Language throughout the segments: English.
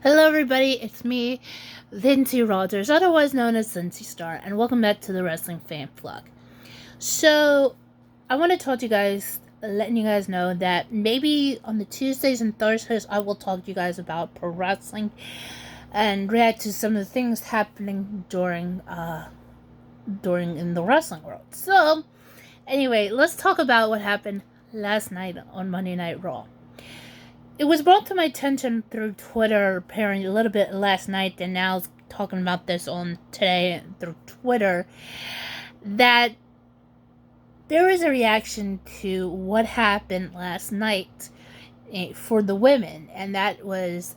Hello, everybody. It's me, Lindsay Rogers, otherwise known as Lindsay Star, and welcome back to the Wrestling Fan Vlog. So, I want to talk to you guys, letting you guys know that maybe on the Tuesdays and Thursdays, I will talk to you guys about pro wrestling and react to some of the things happening during in the wrestling world. So, anyway, let's talk about what happened last night on Monday Night Raw. It was brought to my attention through Twitter apparently a little bit last night, and now talking about this on today through Twitter, that there is a reaction to what happened last night for the women, and that was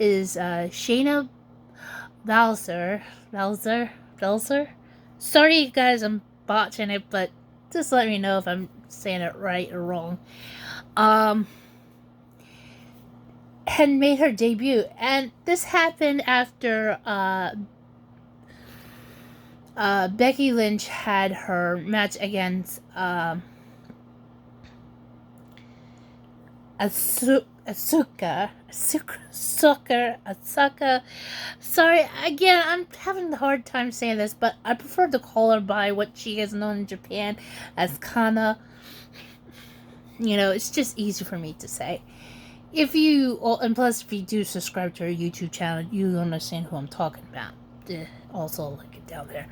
Shayna Baszler. Sorry guys, I'm botching it, but just let me know if I'm saying it right or wrong. Had made her debut, and this happened after Becky Lynch had her match against Asuka. Sorry, again, I'm having a hard time saying this, but I prefer to call her by what she is known in Japan as Kana. You know, it's just easy for me to say. And plus, if you do subscribe to our YouTube channel, you understand who I'm talking about. Also, I'll link it down there.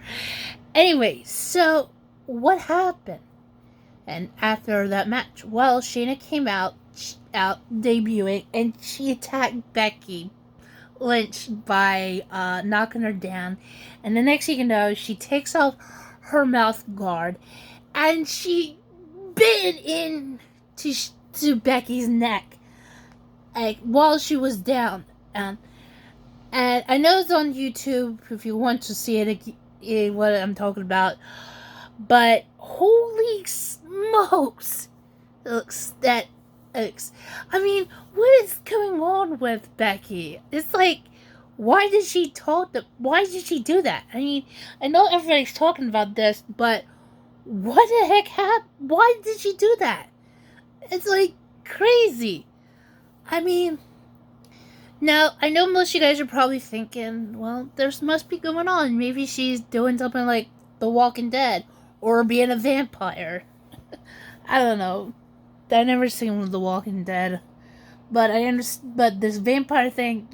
Anyway, so what happened? And after that match, well, Shayna came out debuting, and she attacked Becky Lynch by knocking her down. And the next thing you know, she takes off her mouth guard, and she bit in to Becky's neck, like, while she was down. And I know it's on YouTube if you want to see it, what I'm talking about. But holy smokes, I mean, what is going on with Becky? It's like, why did she do that? I mean, I know everybody's talking about this, but what the heck happened? Why did she do that? It's like crazy. I mean, now I know most of you guys are probably thinking, well, there's must be going on. Maybe she's doing something like The Walking Dead or being a vampire. I don't know. I never seen The Walking Dead, but But this vampire thing,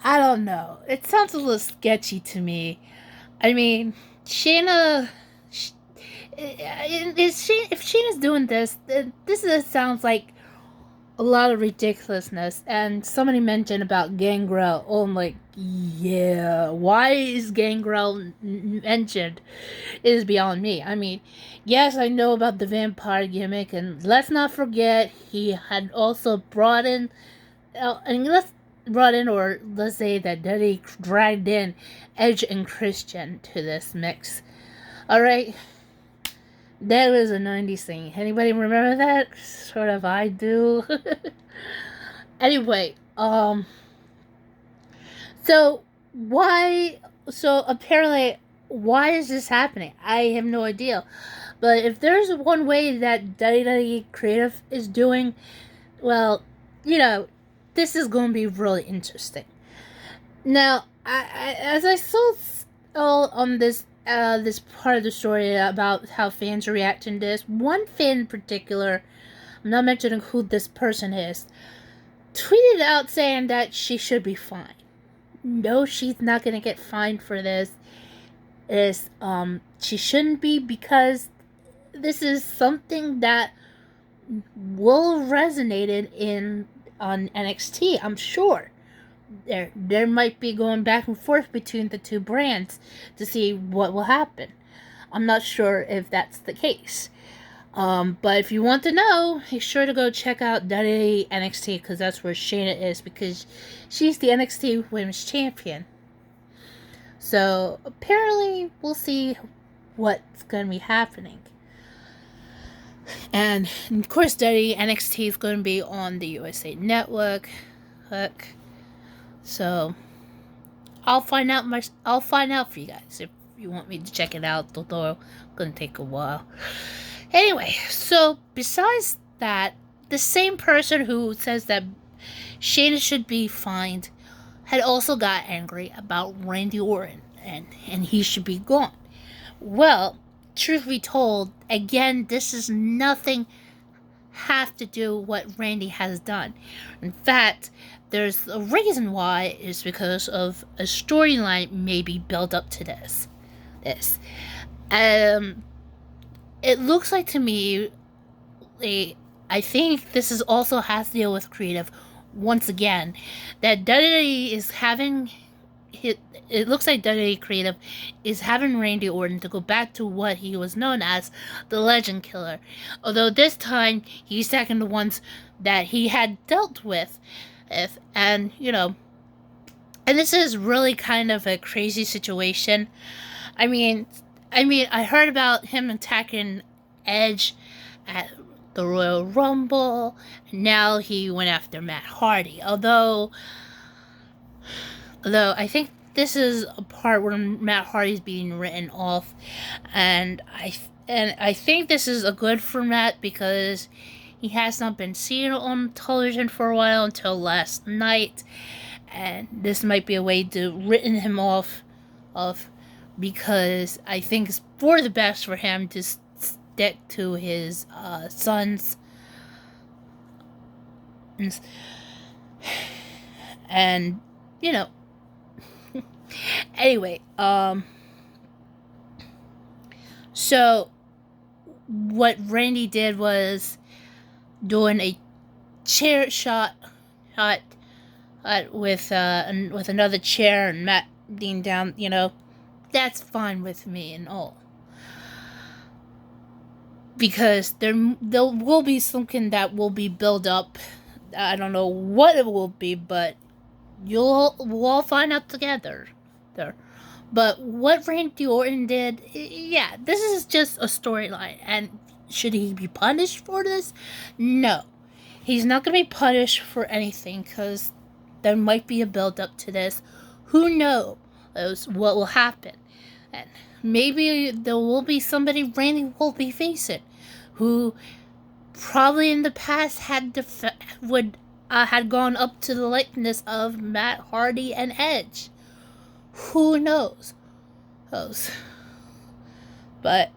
I don't know. It sounds a little sketchy to me. I mean, Shayna. If Shayna's doing this sounds like a lot of ridiculousness. And somebody mentioned about Gangrel. Oh, I'm like, yeah, why is Gangrel mentioned? It is beyond me. I mean, yes, I know about the vampire gimmick, and let's not forget he had also brought in, or let's say that he dragged in Edge and Christian to this mix. Alright? That was a 90s thing. Anybody remember that? Sort of, I do. Anyway, so apparently, why is this happening? I have no idea. But if there's one way that WWE Creative is doing, well, you know, this is going to be really interesting. Now, as I saw on this part of the story about how fans are reacting to this, one fan in particular, I'm not mentioning who this person is, tweeted out saying that she should be fined. No, she's not going to get fined for this. She shouldn't be, because this is something that will resonate on NXT, I'm sure. There might be going back and forth between the two brands to see what will happen. I'm not sure if that's the case. But if you want to know, be sure to go check out WWE NXT, because that's where Shayna is, because she's the NXT Women's Champion. So apparently we'll see what's going to be happening. And of course, WWE NXT is going to be on the USA Network. So I'll find out for you guys if you want me to check it out, although it's gonna take a while. Anyway, so besides that, the same person who says that Shayna should be fined had also got angry about Randy Orton and he should be gone. Well, truth be told, again, this is nothing have to do what Randy has done. In fact, there's a reason why is because of a storyline maybe built up to this. Um, it looks like to me, I think this is also has to deal with creative. Once again, that WWE is having it looks like WWE Creative is having Randy Orton to go back to what he was known as, the Legend Killer. Although this time he's taking the ones that he had dealt with, and and this is really kind of a crazy situation. I mean, I heard about him attacking Edge at the Royal Rumble. Now he went after Matt Hardy. Although I think this is a part where Matt Hardy's being written off, and I think this is a good for Matt because he has not been seen on television for a while until last night, and this might be a way to written him off because I think it's for the best for him to stick to his sons and anyway, so what Randy did was doing a chair shot with another chair and Matt being down, that's fine with me and all. Because there will be something that will be built up. I don't know what it will be, but we'll all find out together there. But what Randy Orton did, yeah, this is just a storyline. And should he be punished for this? No. He's not going to be punished for anything because there might be a build up to this. Who knows what will happen? And maybe there will be somebody Randy will be facing who probably in the past had gone up to the likeness of Matt Hardy and Edge. Who knows? But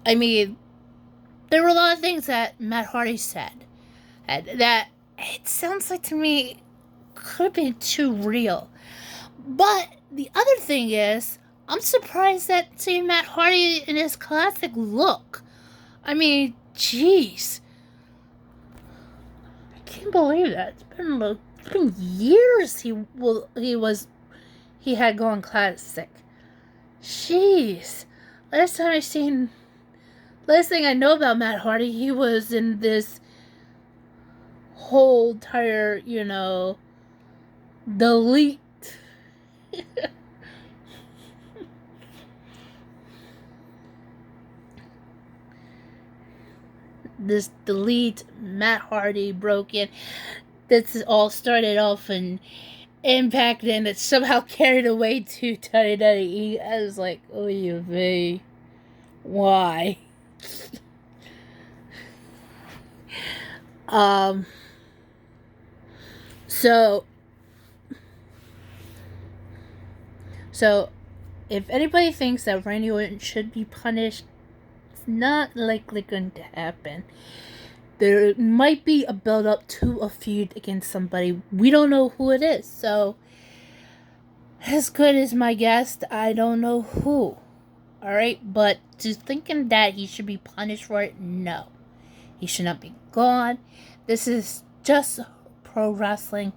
I mean, there were a lot of things that Matt Hardy said and that it sounds like to me could have been too real. But the other thing is, I'm surprised that seeing Matt Hardy in his classic look. I mean, jeez. I can't believe that. It's been years he had gone classic. Jeez. Last thing I know about Matt Hardy, he was in this whole entire, the elite. This delete Matt Hardy broke in. This all started off in Impact and it somehow carried away to WWE. I was like, oh, you vey. Why? So if anybody thinks that Randy Orton should be punished, it's not likely going to happen. There might be a build up to a feud against somebody. We don't know who it is. So, as good as my guess, I don't know who. Alright? But just thinking that he should be punished for it, no. He should not be gone. This is just pro wrestling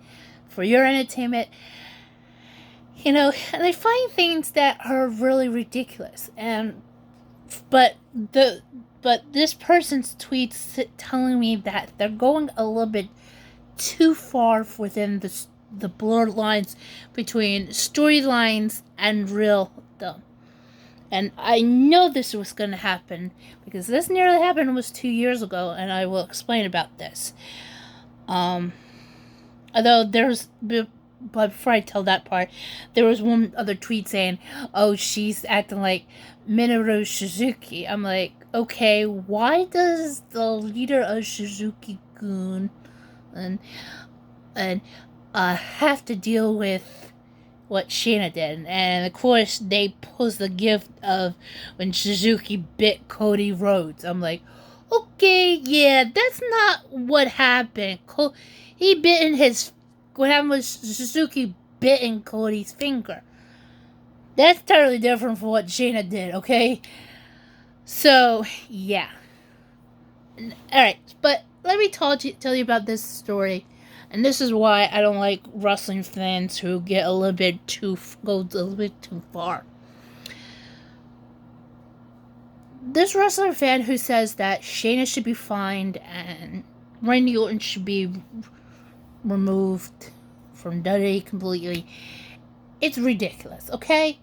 for your entertainment. And I find things that are really ridiculous. But this person's tweets telling me that they're going a little bit too far within the blurred lines between storylines and real them. And I know this was going to happen because this nearly happened was 2 years ago, and I will explain about this. Although but before I tell that part, there was one other tweet saying, "Oh, she's acting like Minoru Suzuki." I'm like, okay, why does the leader of Suzuki-gun and have to deal with what Shayna did? And of course, they post the gift of when Suzuki bit Cody Rhodes. I'm like, okay, yeah, that's not what happened. He bit in his. What happened was Suzuki bit in Cody's finger. That's totally different from what Shayna did, okay? So, yeah. Alright, but let me tell you about this story. And this is why I don't like wrestling fans who go a little bit too far. This wrestler fan who says that Shayna should be fined and Randy Orton should be removed from WWE completely, it's ridiculous, okay?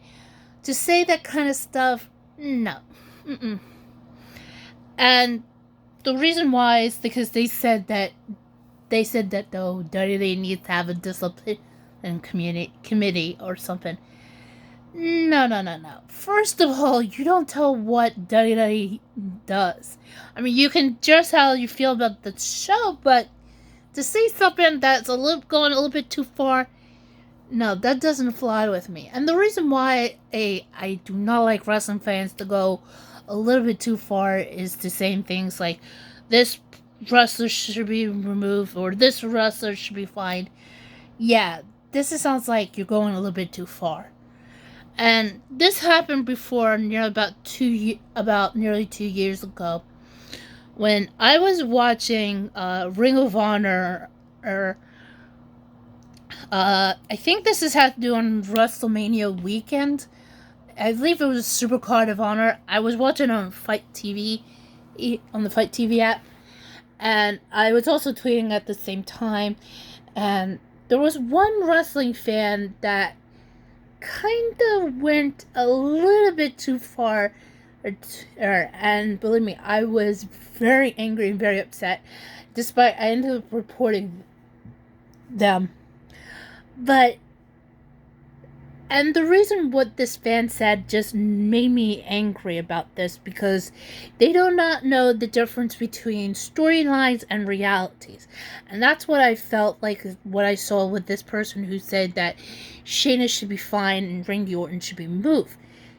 To say that kind of stuff, no. Mm-mm. And the reason why is because they said that though WWE needs to have a discipline committee or something. No. First of all, you don't tell what WWE does. I mean, you can just how you feel about the show, but to say something that's going a little bit too far, no, that doesn't fly with me. And the reason why I do not like wrestling fans to go a little bit too far is to saying things like, this wrestler should be removed or this wrestler should be fined. Yeah, sounds like you're going a little bit too far. And this happened before, about nearly 2 years ago, when I was watching Ring of Honor. I think this had to do on WrestleMania weekend. I believe it was Supercard of Honor. I was watching on Fight TV, on the Fight TV app, and I was also tweeting at the same time. And there was one wrestling fan that kind of went a little bit too far, and believe me, I was very angry and very upset. Despite I ended up reporting them. And the reason what this fan said just made me angry about this, because they do not know the difference between storylines and realities. And that's what I felt like what I saw with this person who said that Shayna should be fined and Randy Orton should be moved.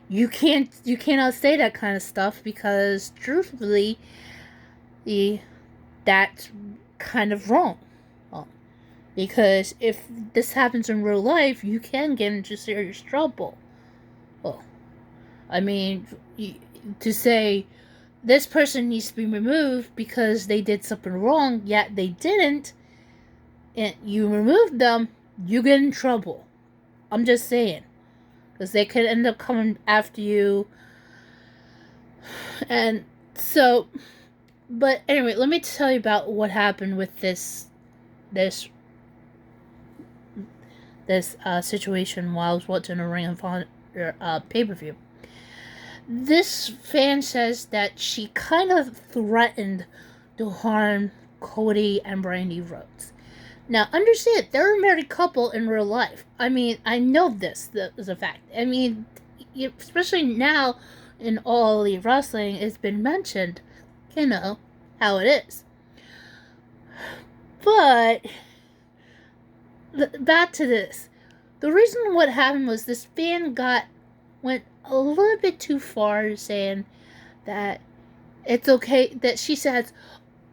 You cannot say that kind of stuff, because truthfully, that's kind of wrong. Because if this happens in real life, you can get into serious trouble. Well, I mean, to say this person needs to be removed because they did something wrong, yet they didn't, and you remove them, you get in trouble. I'm just saying. Because they could end up coming after you. And so, but anyway, let me tell you about what happened with this situation while I was watching a Ring of Honor pay-per-view. This fan says that she kind of threatened to harm Cody and Brandy Rhodes. Now, understand, they're a married couple in real life. I mean, I know this is a fact. I mean, especially now in All Elite Wrestling, it's been mentioned, how it is. But back to this. The reason what happened was this fan went a little bit too far, saying that it's okay, that she says,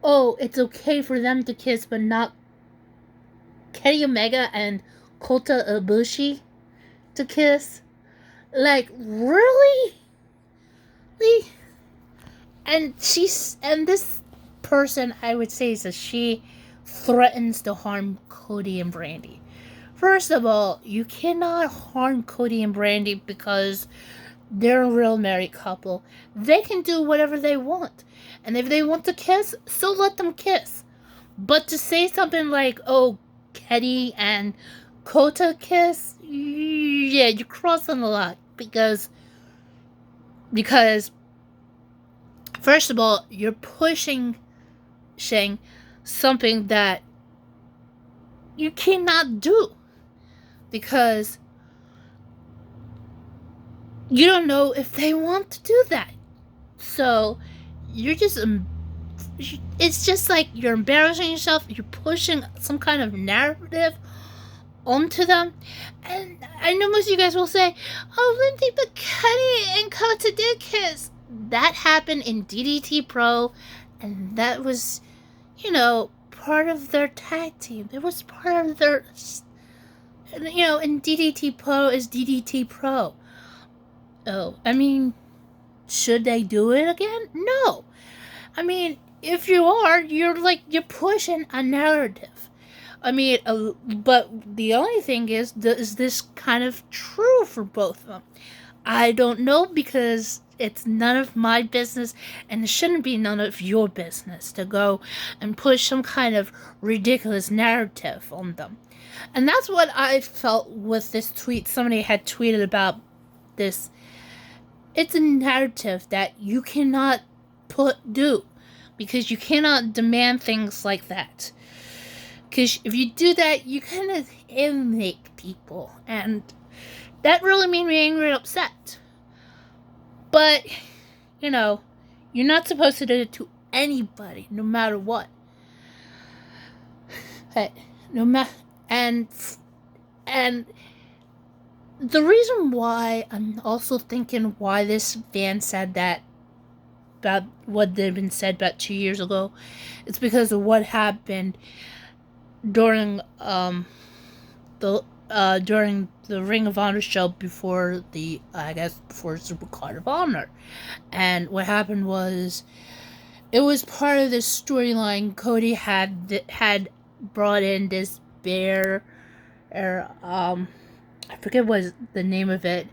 oh, it's okay for them to kiss, but not Kenny Omega and Kota Ibushi to kiss. Like, really? And this person, I would say, is she threatens to harm Cody and Brandy. First of all, you cannot harm Cody and Brandy because they're a real married couple. They can do whatever they want. And if they want to kiss, so let them kiss. But to say something like, oh, Kenny and Kota kiss, yeah, you're crossing the line. Because first of all, you're pushing something that you cannot do, because you don't know if they want to do that. So you're just it's just like you're embarrassing yourself. You're pushing some kind of narrative onto them. And I know most of you guys will say, "Oh, Lindsay, but Kenny and Kota did kiss." That happened in DDT Pro, and that was, part of their tag team. It was part of their, and DDT Pro is DDT Pro. Oh, I mean, should they do it again? No. I mean, if you are, you're pushing a narrative. I mean, but the only thing is this kind of true for both of them? I don't know, because it's none of my business, and it shouldn't be none of your business to go and push some kind of ridiculous narrative on them. And that's what I felt with this tweet. Somebody had tweeted about this. It's a narrative that you cannot do, because you cannot demand things like that. Because if you do that, you kind of alienate people, and that really made me angry and upset. But, you're not supposed to do it to anybody, no matter what. And the reason why I'm also thinking why this fan said that about what had been said about 2 years ago, it's because of what happened during during the Ring of Honor show before Supercard of Honor. And what happened was, it was part of this storyline. Cody had brought in this bear, I forget what the name of it.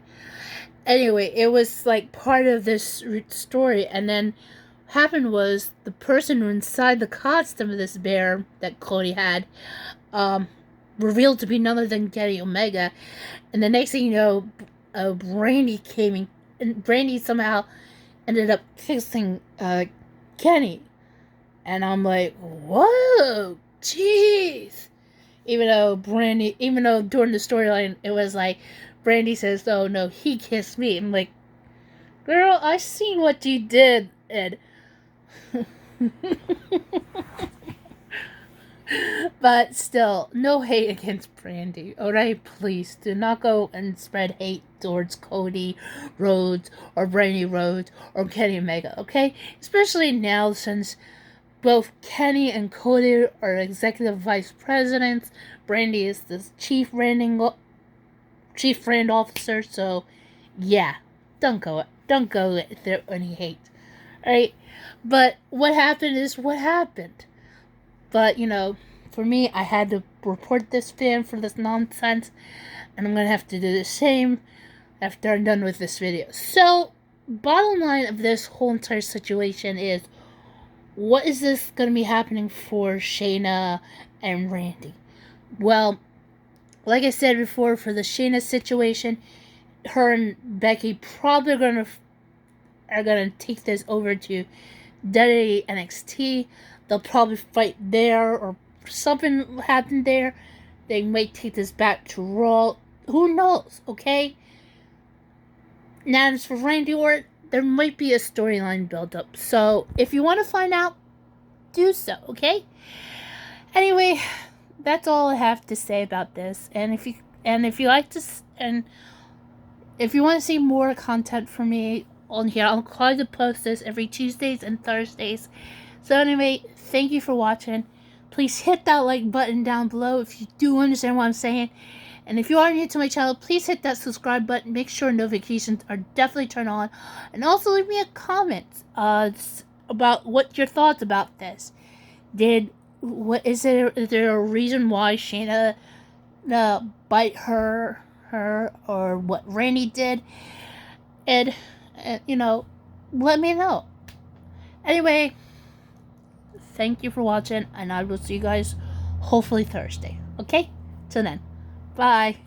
Anyway, it was like part of this story, and then what happened was the person inside the costume of this bear that Cody had revealed to be none other than Kenny Omega. And the next thing you know, Brandy came in, and Brandy somehow ended up fixing Kenny. And I'm like, whoa, jeez. Even though during the storyline it was like, Brandy says, "Oh no, he kissed me." I'm like, girl, I seen what you did, Ed. But still, no hate against Brandy, alright? Please do not go and spread hate towards Cody Rhodes or Brandy Rhodes or Kenny Omega, okay? Especially now, since both Kenny and Cody are executive vice presidents. Brandy is the chief brand officer. So, yeah, don't go if there any hate, alright? But what happened is what happened. But for me, I had to report this fan for this nonsense, and I'm gonna have to do the same after I'm done with this video. So, bottom line of this whole entire situation is, what is this going to be happening for Shayna and Randy? Well, like I said before, for the Shayna situation, her and Becky probably are gonna take this over to WWE NXT. They'll probably fight there, or something happened there. They might take this back to Raw. Who knows? Okay. Now, as for Randy Orton, there might be a storyline build up. So, if you want to find out, do so, okay? Anyway, that's all I have to say about this. And if you like this, and if you want to see more content from me on here, I'll try to post this every Tuesdays and Thursdays. So anyway, thank you for watching. Please hit that like button down below if you do understand what I'm saying. And if you are new to my channel, please hit that subscribe button. Make sure notifications are definitely turned on. And also leave me a comment about what your thoughts about this. Is there a reason why Shayna bite her, or what Randy did? And let me know. Anyway, thank you for watching, and I will see you guys hopefully Thursday. Okay? Till then. Bye.